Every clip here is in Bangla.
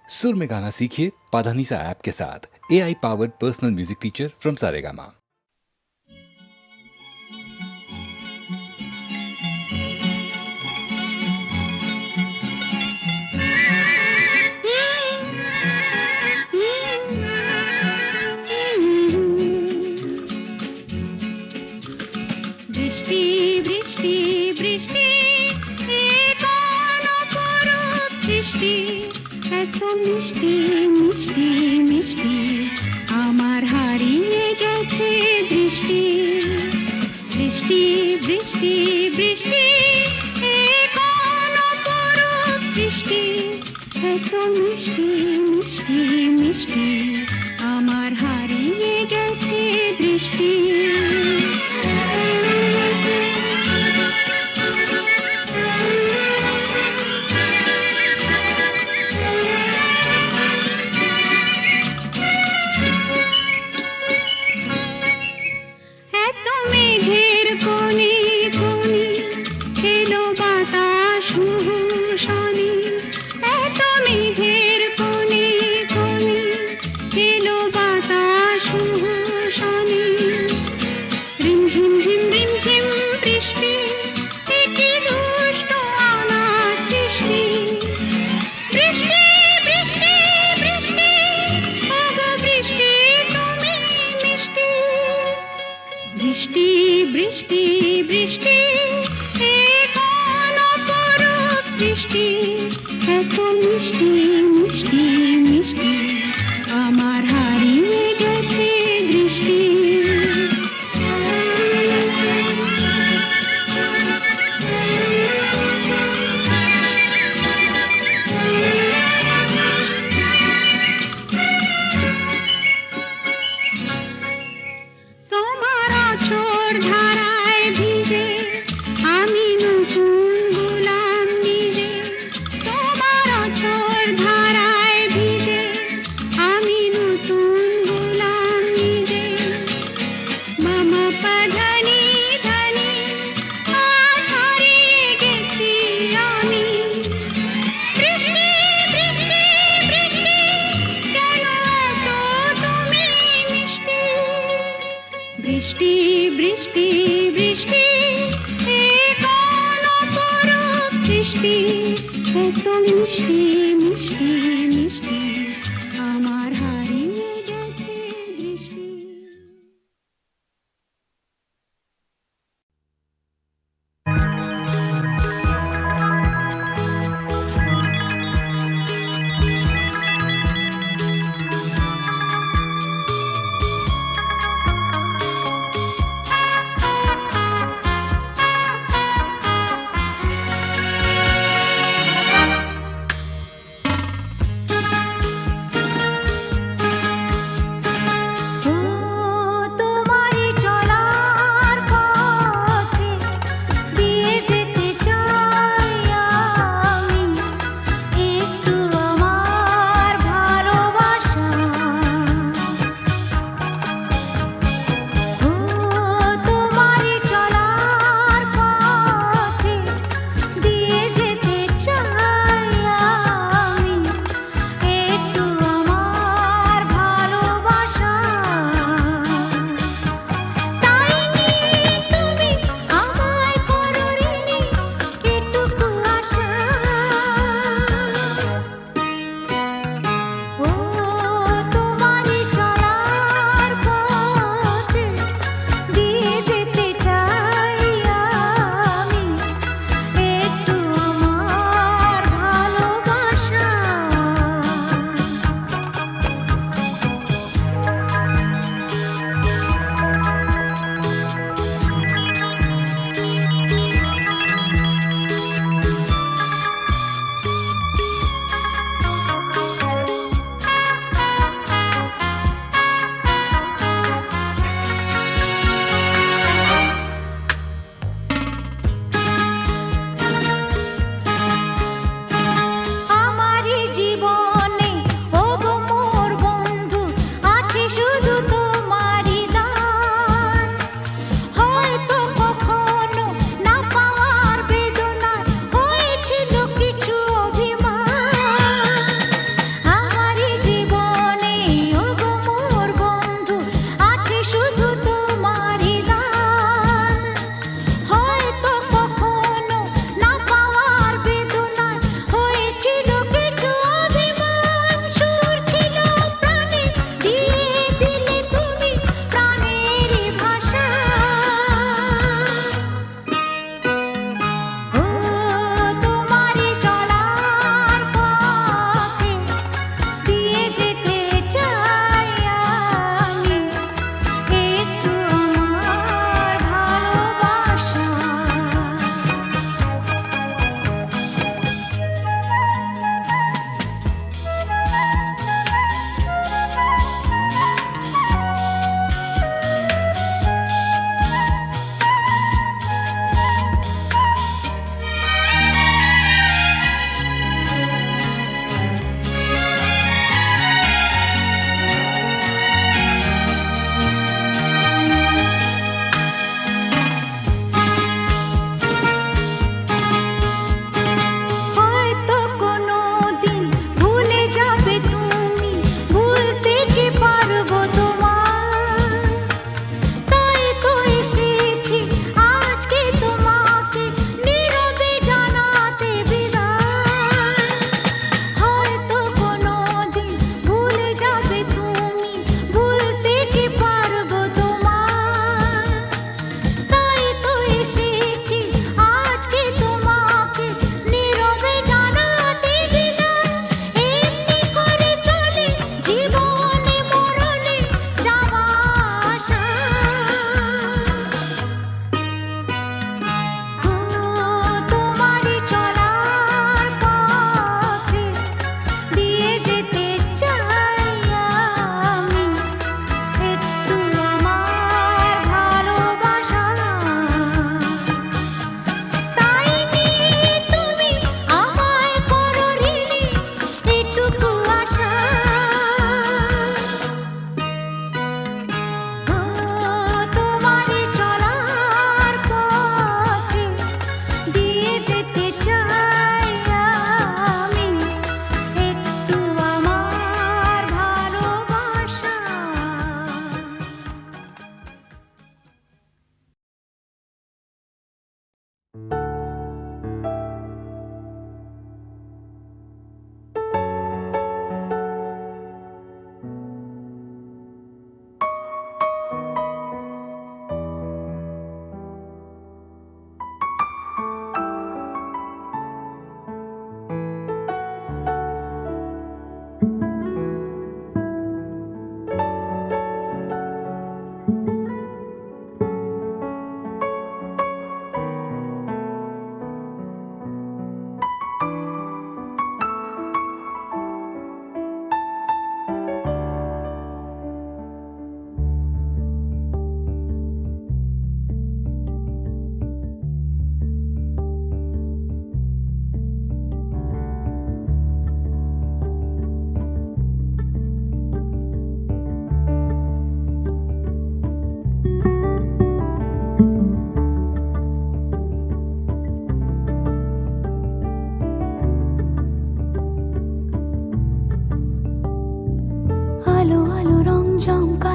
सुर में गाना सीखिए पाधानीसा ऐप के साथ। AI powered personal music teacher from Saregama. বৃষ্টি বৃষ্টি বৃষ্টি এ কোন অপরূপ সৃষ্টি, এত মিষ্টি মিষ্টি মিষ্টি আমার হারিয়ে গেছে দৃষ্টি। বৃষ্টি বৃষ্টি বৃষ্টি এ কোন অপরূপ সৃষ্টি, এত মিষ্টি মিষ্টি মিষ্টি আমার হারিয়ে গেছে দৃষ্টি। বৃষ্টি বৃষ্টি বৃষ্টি এ কোন অপরূপ সৃষ্টি, এত মিষ্টি মিষ্টি মিষ্টি আমার হারিয়ে গেছে দৃষ্টি। ধারায় ভিজে আমি নতুন গোলাম নিজে, তোমার অঝোর ধারায়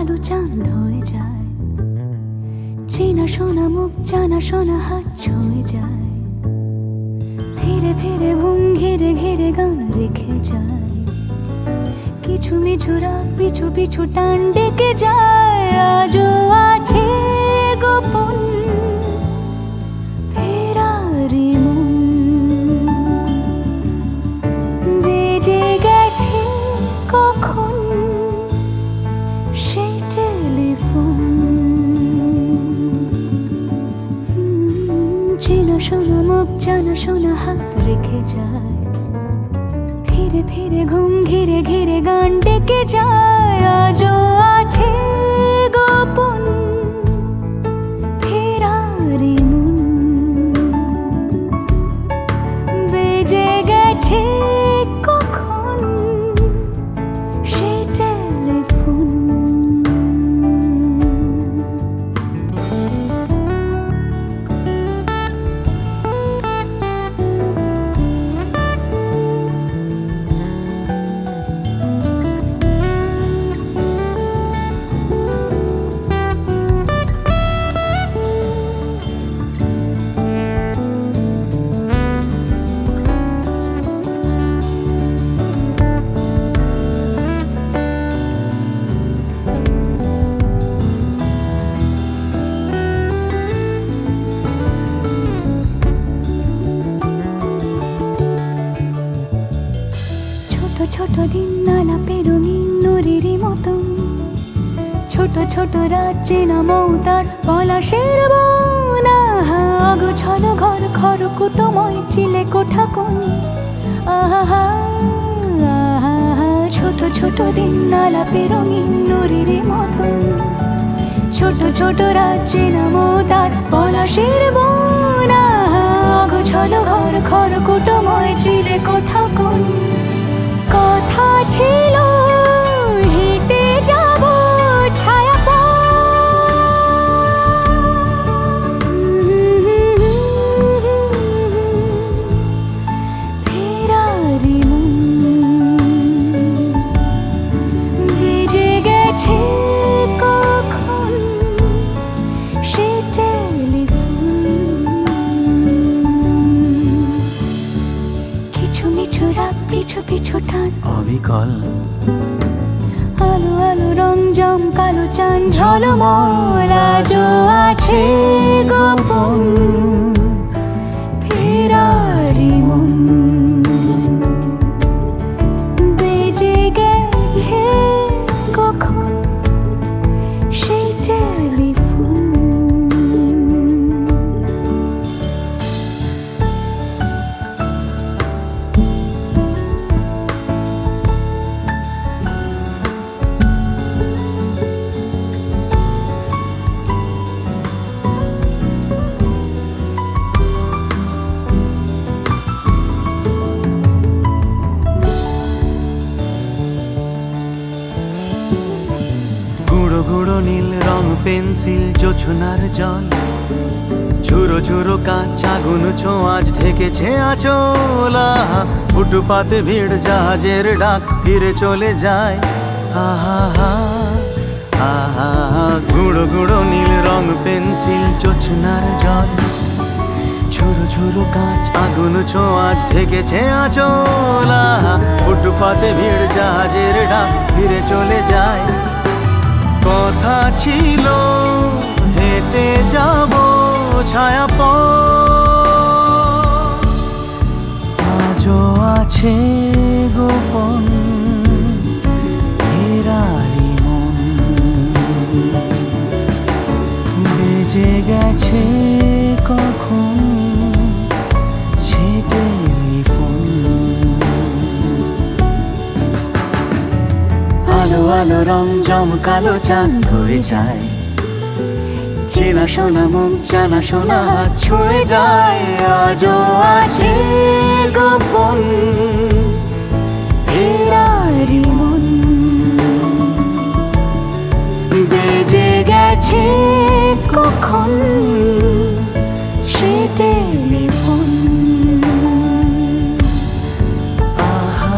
কালো চাঁদ হয়ে যায়, চেনা শোনা মুখ জানা শোনা হাত ছুঁয়ে যায়, ফিরে ফিরে ঘুম ঘিরে ঘিরে গান রেখে যায়, কিছু মিছু রাত পিছু পিছু টান ডেকে যায়, আজও আছে গোপন ফেরারি মন, বেজে গেছে কখন সেই টেলিফোন, চেনা শোনা মুখ জানা শোনা হাত রেখে যায়, ফিরে ফিরে ঘুম ঘিরে ঘিরে গান ডেকে যায়, আজও আছে গোপন ফেরারি মন, বেজে গেছে কখন সেই টেলিফোন। ছোট দিন আলাপের রঙিন নুরির মতন, ছোট ছোট রাত চেনা মৌতার পলাশের বন, অগোছালো ঘর খড়কুটোময় চিলে কোঠা কোন, আহা ছোট ছোট দিন আলাপের রঙিন নুরির মতন, ছোট ছোট রাত চেনা মৌতার পলাশের বন, অগোছালো ঘর খড়কুটোময় চিলে কোঠা কোন, কথা ছিল হেঁটে যাব ছায়া ফেরারি মন, ভেজে গেছে কখন সে টেলিফোন, কিছু মিছু রাত পিছু পিছু টান অবিকল আলো আলো রং জম কালো চান ঝলমল, আজও আছে গোপন ফেরারি মন, বেজে গেছে কখন সেই টেলিফোন। গুঁড়ো গুঁড়ো নীল রং পেন্সিল জোছনার জল, ঝুরো ঝুরো কাঁচ আগুন ছোঁয়াজ ঢেকেছে আঁচল, ফুটপাতে ভিড় জাহাজের ডাক ফিরে চলে যায়, আহা আহা গুঁড়ো গুঁড়ো নীল রং পেন্সিল জোছনার জল, ঝুরো ঝুরো কাঁচ আগুন ছোঁয়াজ ঢেকেছে আঁচল, ফুটপাতে ভিড় জাহাজের ডাক ফিরে চলে যায়, কথা ছিল হেঁটে যাব ছায়া আজও আছে গোপন ফেরারি মন, বেজে গেছে কখন সে টেলিফোন, আলো আলো রং জমকালো চাঁদ হয়ে যায়, চেনা শোনা মুখ জানা শোনা হাত ছুঁয়ে যায়, আজও আছে গোপন ফেরারি মন, বেজে গেছে কখন সে টেলিফোন। আহা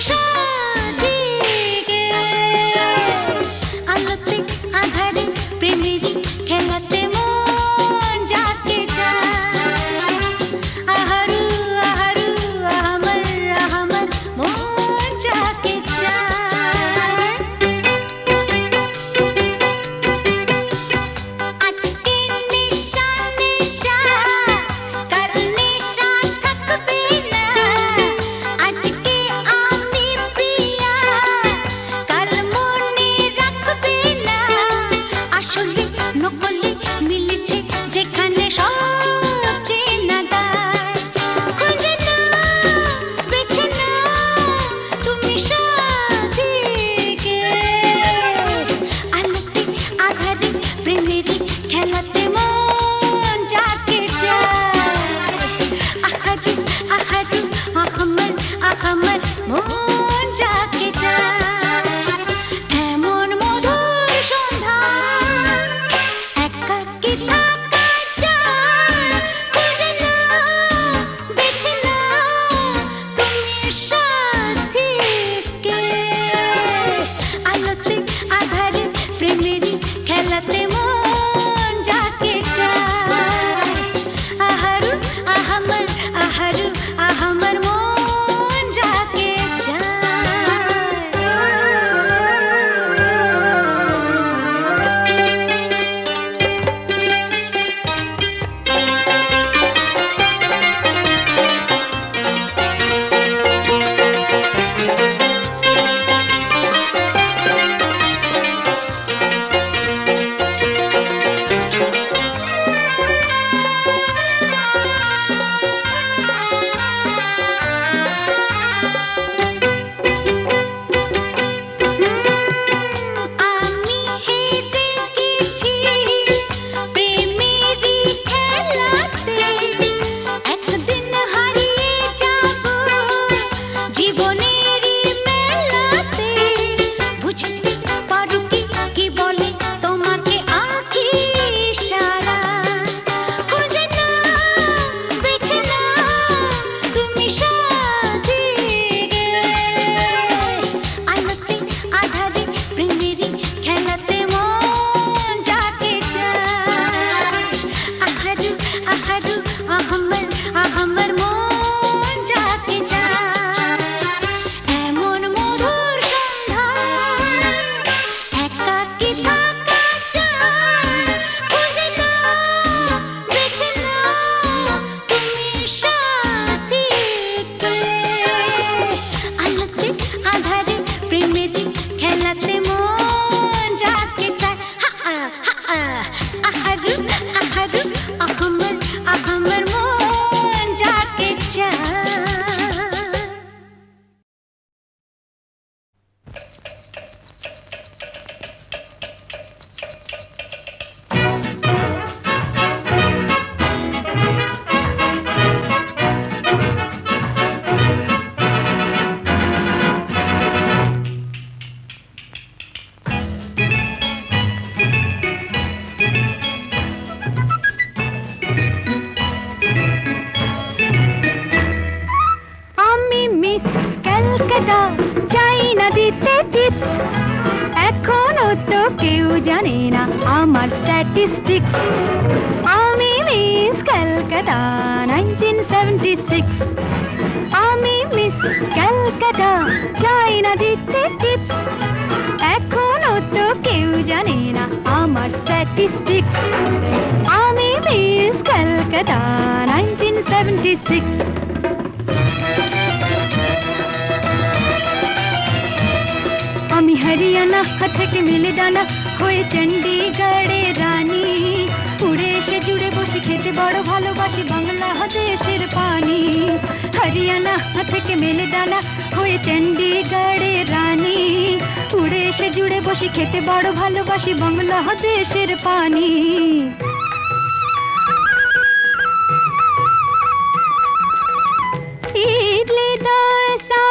সাজিকে আলোতে আধারে প্রেমের খেলাতে মন যাকে চায় আহারু আহারু আহমর আহমর মন যাকে চায় আজকে নিশা নিশা কাল নিশা থাকবে না আজকে আমি প্রিয়া কাল মনে রাখবে না আসলে নকলে মিলেছে যেখানে সব চেনা দায় খুঁজে না বেছে না তুমি সাজিকে আলোতে আধারে প্রেমের খেলাতে মন যাকে চায় আহারু আহারু আহমর আহমর মন যাকে চায় এমন মধুর সন্ধ্যা একাকী থাকা চায় খুঁজে না বেছে না তুমি সাথীকে আলোতে আধারে প্রেমের খেলাতে মন যাকে চায় আহারু আহমর আহারু আহমর মন যাকে চায় আমি হেরে গেছি প্রেমেরই খেলাতে একদিন হারিয়ে যাব জীবনেরই মেলাতে বুঝতে পারো কি বলে তোমাকে আঁখি সারা খুঁজে না বেছে না তুমি সাজিকে আলোতে আধারে প্রেমের খেলাতে মন যাকে চায় আহারু আহারু আহমর আহমর মন যাকে চায় এমন মধুর সন্ধ্যা একাকী থাকা চায় খুঁজে না বেছে না তুমি সাথীকে আলোতে আধারে প্রেমের খেলাতে মন যাকে চায় আহারু আহারু আহমর আহমর মন যাকে চায় আমি মিস ক্যালকাটা চাই না দিতে টিপস এখনো তো কেউ জানে না আমার স্ট্যাটিস্টিক্স আমি মিস ক্যালকাটা 1976 আমি মিস ক্যালকাটা চাই না দিতে টিপস এখনো তো কেউ জানে না আমার স্ট্যাটিস্টিক্স আমি মিস ক্যালকাটা 1976 আমি হরিয়ানা থেকে মিলে ডানা হয়ে চণ্ডীগড়ের রানী উড়ে এসে জুড়ে বসে খেতে বড় ভালোবাসি বাংলাদেশের পানি হরিয়ানা থেকে মেলে ডানা হয়ে চণ্ডীগড়ের রানী উড়ে এসে জুড়ে বসে খেতে বড় ভালোবাসি বাংলাদেশের পানি ইডলি দোসা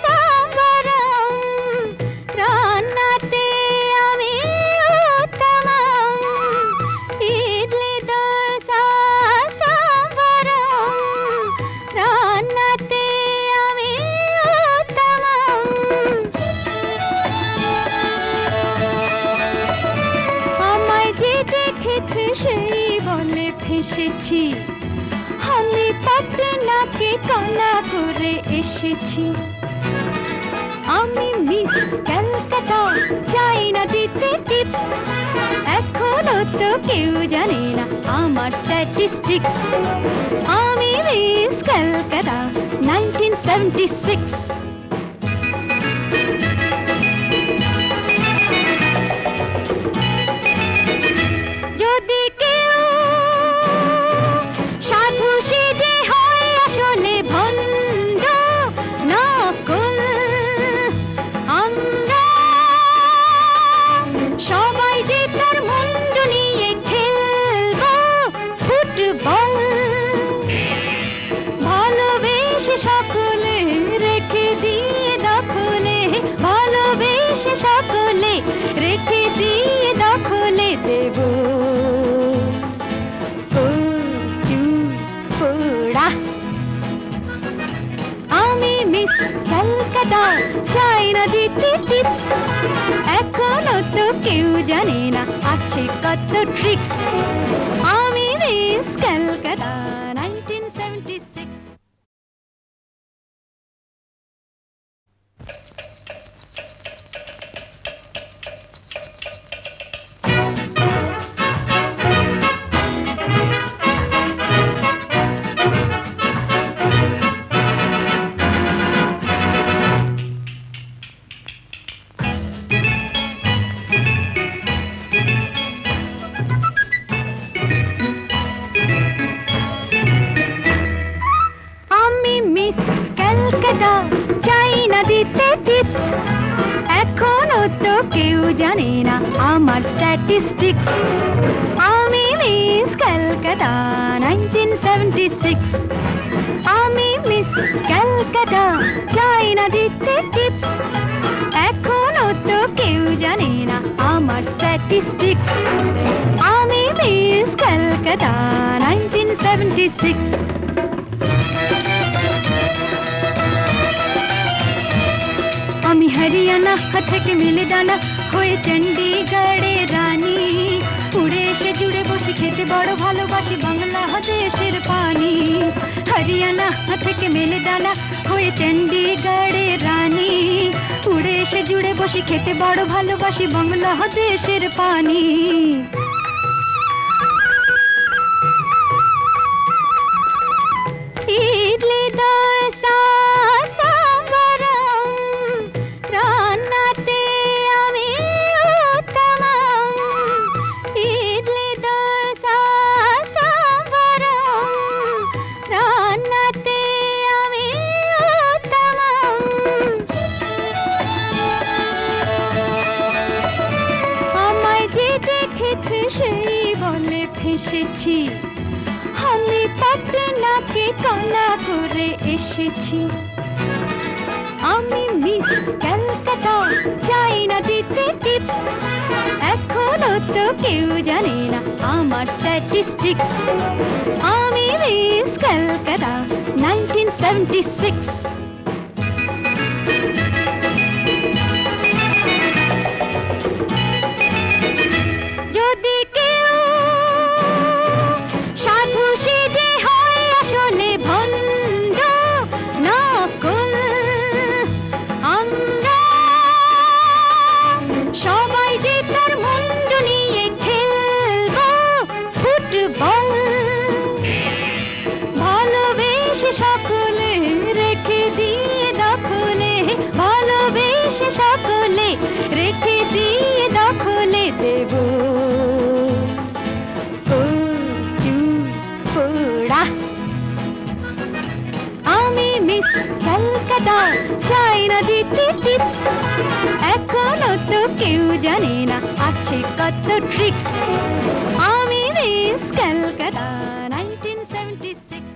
সাম্বারম রান্নাতে আমি উত্তমম ইডলি দোসা সাম্বারম রান্নাতে আমি উত্তমম মিশেছি, আমি পাটনাকে কণা করে এসেছি। আমি মিস ক্যালকাটা, চাই না দিতে টিপস, এখনো তো কেউ জানে না আমার স্ট্যাটিস্টিক্স। আমি মিস ক্যালকাটা 1976। যদি কেউ সাধু সেজে হয় আসলে ভণ্ড নকল, আমরা সবাই যে তার মুন্ডু নিয়ে খেলবো ফুটবল। ভালোবেসে সকলে রেখে দিয়ে দখলে, ভালোবেসে সকলে রেখে দিয়ে দখলে দেব পোড়া। আমি মিস ক্যালকাটা, চাই না দিতে টিপস, এখনো তো কেউ জানে না আছে কত ট্রিক্স। আমি মিস ক্যালকাটা 1976। আমি মিস ক্যালকাটা, চাই না দিতে টিপস, এখনো তো কেউ জানে না আমার স্ট্যাটিস্টিক্স। আমি মিস ক্যালকাটা 1976। আমি মিস ক্যালকাটা, চাই না দিতে টিপস, এখনো তো কেউ জানে না আমার স্ট্যাটিস্টিক্স। আমি মিস ক্যালকাটা 1976। আমি হরিয়ানা থেকে মিলে দানা হয়ে চণ্ডীগড়ের রানী, উড়ে এসে জুড়ে বসে খেতে বড় ভালোবাসি বাংলাদেশের পানি। হরিয়ানা থেকে মেলে দানা হয়ে চণ্ডীগড়ের রানী, উড়ে এসে জুড়ে বসে খেতে বড় ভালোবাসি বাংলাদেশের পানি। ইডলি দোসা সাম্বারম, রান্নাতে আমি উত্তমম। ইডলি দোসা সাম্বারম, রান্নাতে আমি উত্তমম। আমায় যে দেখেছে সেই বলে ফেসেছি, আমি পাটনাকে কণা করে এসেছি। আমি মিস ক্যালকাটা, চাই না দিতে টিপস, এখনো তো কেউ জানে না আমার স্ট্যাটিস্টিক্স। আমি মিস ক্যালকাটা 1976। যদি কেউ সাধু সেজে হয় আসলে ভণ্ড নকল, আমরা সবাই যে তার মুন্ডু নিয়ে খেলবো ফুটবল। ভালোবেসে সকলে রেখে দিয়ে দখলে, ভালোবেসে সকলে রেখে দিয়ে দখলে দেব পোড়া। আমি মিস ক্যালকাটা, চাই না দিতে টিপস, এখনো তো কেউ জানে না আছে কত ট্রিক্স। আমি মিস ক্যালকাটা 1976।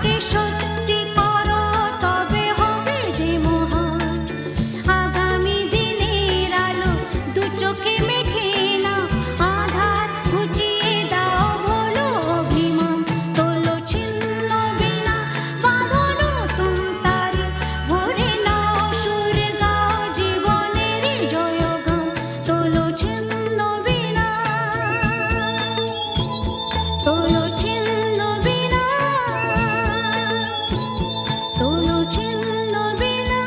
তাকে সত্যি করো তবে হবে যে মহান। আগামী দিনের আলো দু চোখে মেঘে না, আধার ঘুচিয়ে দাও ভোলো অভিমান। তোলো ছিন্ন বিনা বাঁধো নতুন তারে, ভরে নাও সুর গাও জীবনের জয়গান। তোলো ছিন্ন বিনা, তোলো ছিন্ন বিনা, তোলো ছিন্ন বিনা।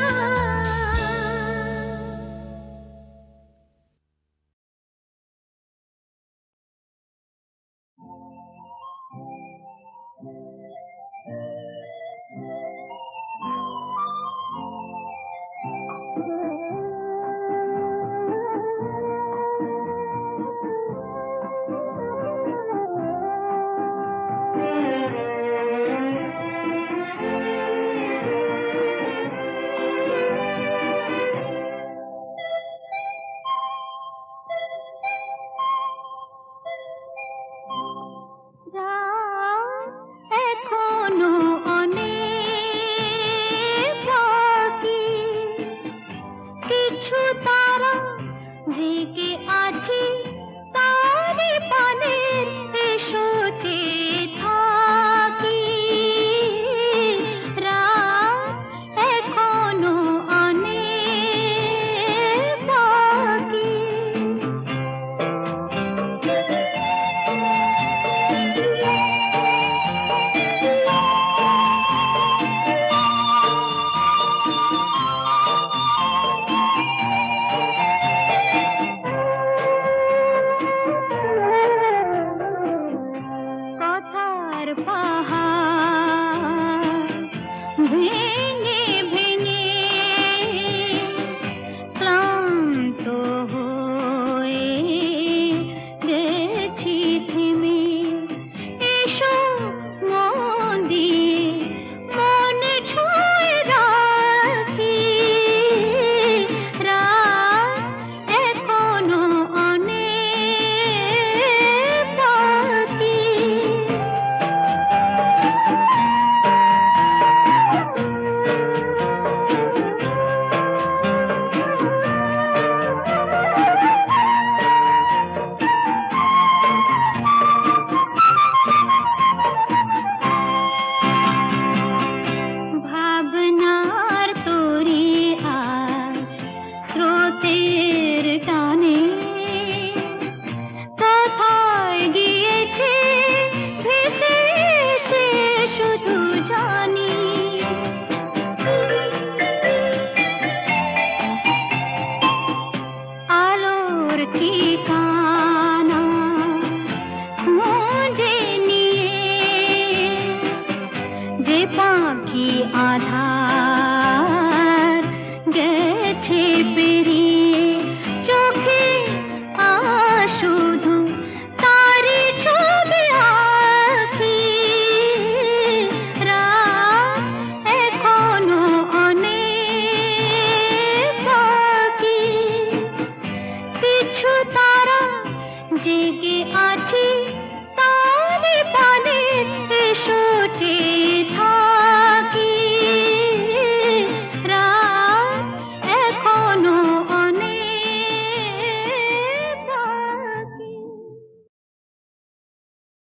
এখনো অনেক বাকি, কিছু তারা জেগে আছে তারে পানে, এসো চেয়ে থাকি। রাত এখনো অনেক বাকি। কথার পাহাড় ভেঙে ভেঙে ক্লান্ত হয়ে গেছি থেমে, এসো মন দিয়ে মন ছুঁয়ে রাখি। রাত এখনো অনেক বাকি। ভাবনার তরি আজ স্রোতের টানে কোথায় গিয়েছে ভেসে এসে শুধু জানি। আলোর ঠিকানা খুঁজে নিয়ে যে পাখি আধা